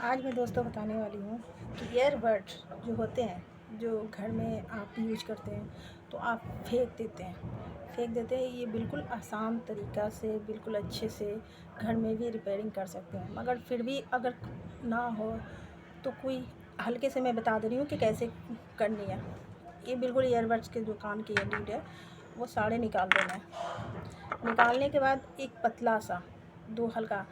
आज मैं दोस्तों बताने वाली हूँ कि ईयरबड्स जो होते हैं, जो घर में आप यूज करते हैं तो आप फेंक देते हैं। ये बिल्कुल आसान तरीक़ा से बिल्कुल अच्छे से घर में भी रिपेयरिंग कर सकते हैं। मगर फिर भी अगर ना हो तो कोई हल्के से मैं बता दे रही हूँ कि कैसे करनी है। ये बिल्कुल ईयरबड्स के दुकान की ये लीड है, वो सारे निकाल देना है। निकालने के बाद एक पतला सा दो हल्का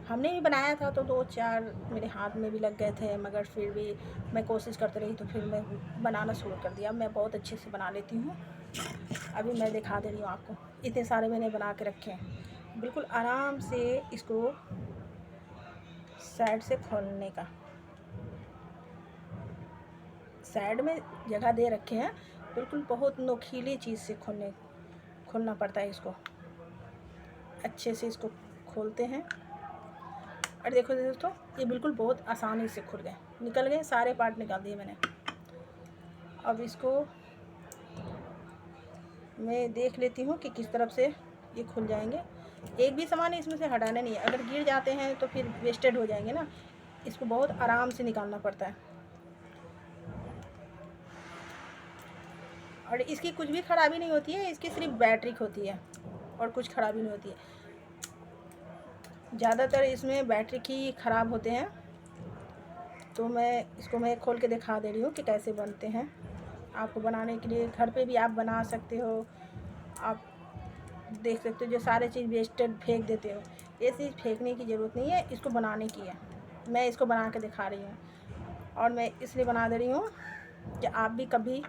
हमने भी बनाया था तो 2-4 मेरे हाथ में भी लग गए थे, मगर फिर भी मैं कोशिश करती रही तो फिर मैं बनाना शुरू कर दिया। मैं बहुत अच्छे से बना लेती हूँ। अभी मैं दिखा दे रही हूँ आपको। इतने सारे मैंने बना के रखे हैं। बिल्कुल आराम से इसको साइड से खोलने का, साइड में जगह दे रखे हैं। बिल्कुल बहुत नोकीली चीज़ से खोलना पड़ता है इसको। अच्छे से इसको खोलते हैं और देखो दोस्तों, ये बिल्कुल बहुत आसानी से खुल गए, निकल गए, सारे पार्ट निकाल दिए मैंने। अब इसको मैं देख लेती हूँ कि किस तरफ से ये खुल जाएंगे। एक भी सामान इसमें से हटाना नहीं है, अगर गिर जाते हैं तो फिर वेस्टेड हो जाएंगे ना। इसको बहुत आराम से निकालना पड़ता है और इसकी कुछ भी खराबी नहीं होती है। इसकी सिर्फ बैटरी होती है और कुछ खराबी नहीं होती है। ज़्यादातर इसमें बैटरी की ख़राब होते हैं, तो मैं खोल के दिखा दे रही हूँ कि कैसे बनते हैं। आपको बनाने के लिए घर पे भी आप बना सकते हो। आप देख सकते हो जो सारे चीज़ वेस्टेड फेंक देते हो, ये चीज़ फेंकने की ज़रूरत नहीं है, इसको बनाने की है। मैं इसको बना के दिखा रही हूँ और मैं इसलिए बना दे रही हूँ कि आप भी कभी,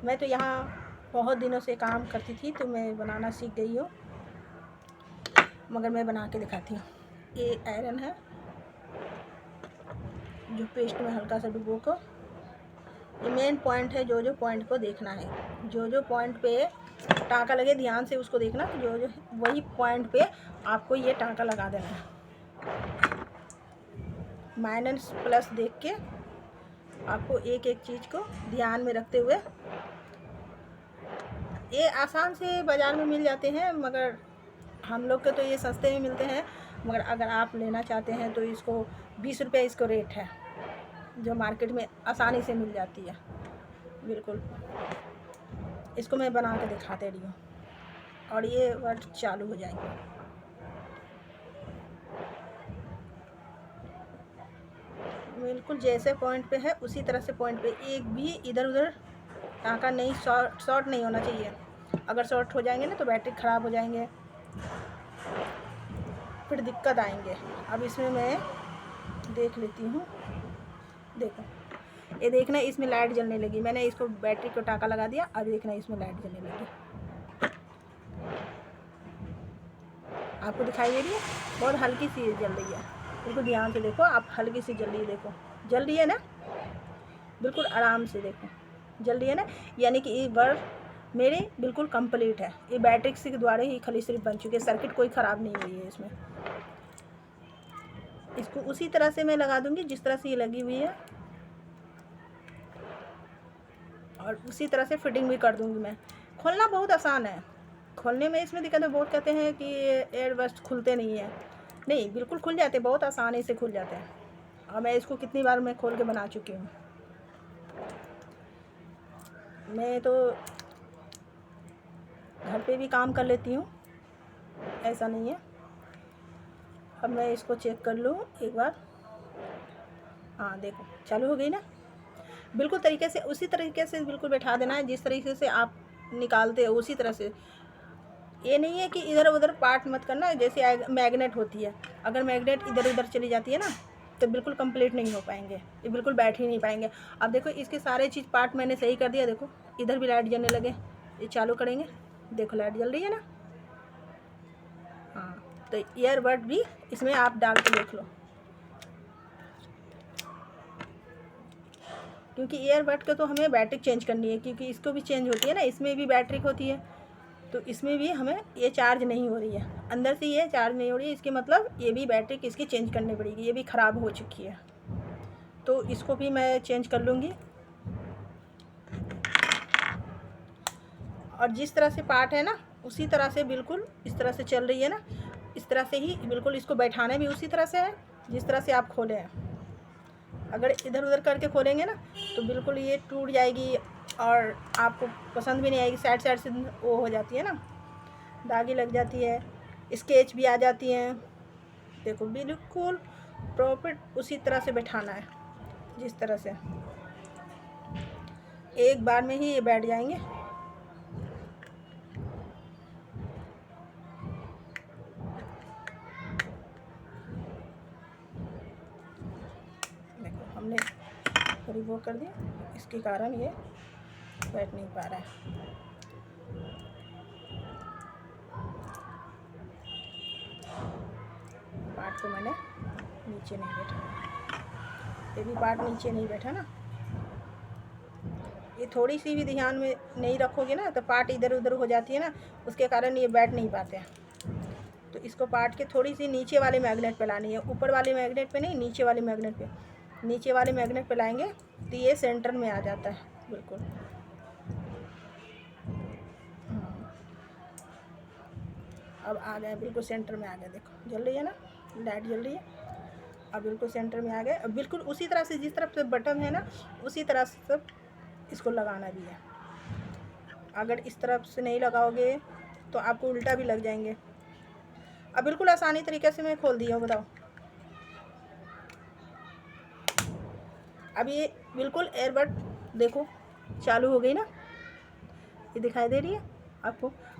मैं तो यहाँ बहुत दिनों से काम करती थी तो मैं बनाना सीख गई हूँ, मगर मैं बना के दिखाती हूँ। ये आयरन है जो पेस्ट में हल्का सा डुबो को, ये मेन पॉइंट है। जो पॉइंट को देखना है, जो पॉइंट पे टाँका लगे ध्यान से उसको देखना, जो वही पॉइंट पे आपको ये टाँका लगा देना है। माइनस प्लस देख के आपको एक एक चीज़ को ध्यान में रखते हुए, ये आसान से बाज़ार में मिल जाते हैं, मगर हम लोग के तो ये सस्ते में मिलते हैं। मगर अगर आप लेना चाहते हैं तो इसको 20 रुपये इसको रेट है, जो मार्केट में आसानी से मिल जाती है। बिल्कुल इसको मैं बना के दिखा दे रही हूँ और ये वर्ड चालू हो जाएंगे। बिल्कुल जैसे पॉइंट पे है उसी तरह से पॉइंट पे, एक भी इधर उधर टाँका नहीं, शॉर्ट नहीं होना चाहिए। अगर शॉर्ट हो जाएंगे ना तो बैटरी ख़राब हो जाएंगे, फिर दिक्कत आएंगे। अब इसमें मैं देख लेती हूँ। देखो ये देखना, इसमें लाइट जलने लगी। मैंने इसको बैटरी को टाँका लगा दिया, अब देखना इसमें लाइट जलने लगी। आपको दिखाई दे रही है? बहुत हल्की सी जल रही है। बिल्कुल ध्यान से देखो आप, हल्की सी जल रही है। देखो जल रही है ना, बिल्कुल आराम से देखो जल रही है ना। यानी कि ये वर्ड मेरे बिल्कुल कंप्लीट है। ये बैटरी के द्वारा ही खाली सिर्फ बन चुके, सर्किट कोई ख़राब नहीं हुई है इसमें। इसको उसी तरह से मैं लगा दूंगी जिस तरह से ये लगी हुई है, और उसी तरह से फिटिंग भी कर दूंगी मैं। खोलना बहुत आसान है, खोलने में इसमें दिक्कत है। बहुत कहते हैं कि एयरबड्स खुलते नहीं है, नहीं बिल्कुल खुल जाते, बहुत आसानी से खुल जाते हैं। और मैं इसको कितनी बार मैं खोल के बना चुकी हूँ। मैं तो घर पे भी काम कर लेती हूँ, ऐसा नहीं है। अब मैं इसको चेक कर लूँ एक बार। हाँ देखो चालू हो गई ना। बिल्कुल तरीके से, उसी तरीके से बिल्कुल बैठा देना है जिस तरीके से आप निकालते हो, उसी तरह से। ये नहीं है कि इधर उधर पार्ट मत करना। जैसे मैग्नेट होती है, अगर मैग्नेट इधर उधर चली जाती है ना तो बिल्कुल कंप्लीट नहीं हो पाएंगे, ये बिल्कुल बैठ ही नहीं पाएंगे। अब देखो इसके सारे चीज़ पार्ट मैंने सही कर दिया। देखो इधर भी लाइट जलने लगे, ये चालू करेंगे, देखो लाइट जल रही है ना। हाँ तो ईयरबड भी इसमें आप डाल के देख लो, क्योंकि ईयरबड का तो हमें बैटरी चेंज करनी है, क्योंकि इसको भी चेंज होती है ना, इसमें भी बैटरी होती है। तो इसमें भी हमें ये चार्ज नहीं हो रही है, अंदर से ये चार्ज नहीं हो रही है। इसके मतलब ये भी बैटरी किसकी चेंज करनी पड़ेगी, ये भी ख़राब हो चुकी है, तो इसको भी मैं चेंज कर लूँगी। और जिस तरह से पार्ट है ना उसी तरह से, बिल्कुल इस तरह से चल रही है ना, इस तरह से ही बिल्कुल इसको बैठाना भी उसी तरह से है जिस तरह से आप खोले हैं। अगर इधर उधर करके खोलेंगे ना तो बिल्कुल ये टूट जाएगी और आपको पसंद भी नहीं आएगी। साइड साइड से वो हो जाती है ना, दागी लग जाती है, स्केच भी आ जाती हैं। देखो बिल्कुल प्रॉपर उसी तरह से बैठाना है, जिस तरह से एक बार में ही ये बैठ जाएंगे। देखो हमने रिमूव कर दिया, इसके कारण ये बैठ नहीं पा रहा है। पार्ट को मैंने नीचे नहीं बैठा, ये भी पार्ट नीचे नहीं बैठा ना। ये थोड़ी सी भी ध्यान में नहीं रखोगे ना तो पार्ट इधर उधर हो जाती है ना, उसके कारण ये बैठ नहीं पाते हैं। तो इसको पार्ट के थोड़ी सी नीचे वाले मैग्नेट पे लानी है, ऊपर वाले मैग्नेट पे नहीं, नीचे वाले मैग्नेट पे। नीचे वाले मैग्नेट पे लाएंगे तो ये सेंटर में आ जाता है बिल्कुल। अब आ गए बिल्कुल सेंटर में आ गए, देखो जल रही है ना, लाइट जल रही है। अब बिल्कुल सेंटर में आ गए। अब बिल्कुल उसी तरह से जिस तरफ से बटन है ना, उसी तरह से सब इसको लगाना भी है। अगर इस तरफ से नहीं लगाओगे तो आपको उल्टा भी लग जाएंगे। अब बिल्कुल आसानी तरीके से मैं खोल दिया हूँ, बताओ। अब ये बिल्कुल एयरबड देखो चालू हो गई ना, ये दिखाई दे रही है आपको।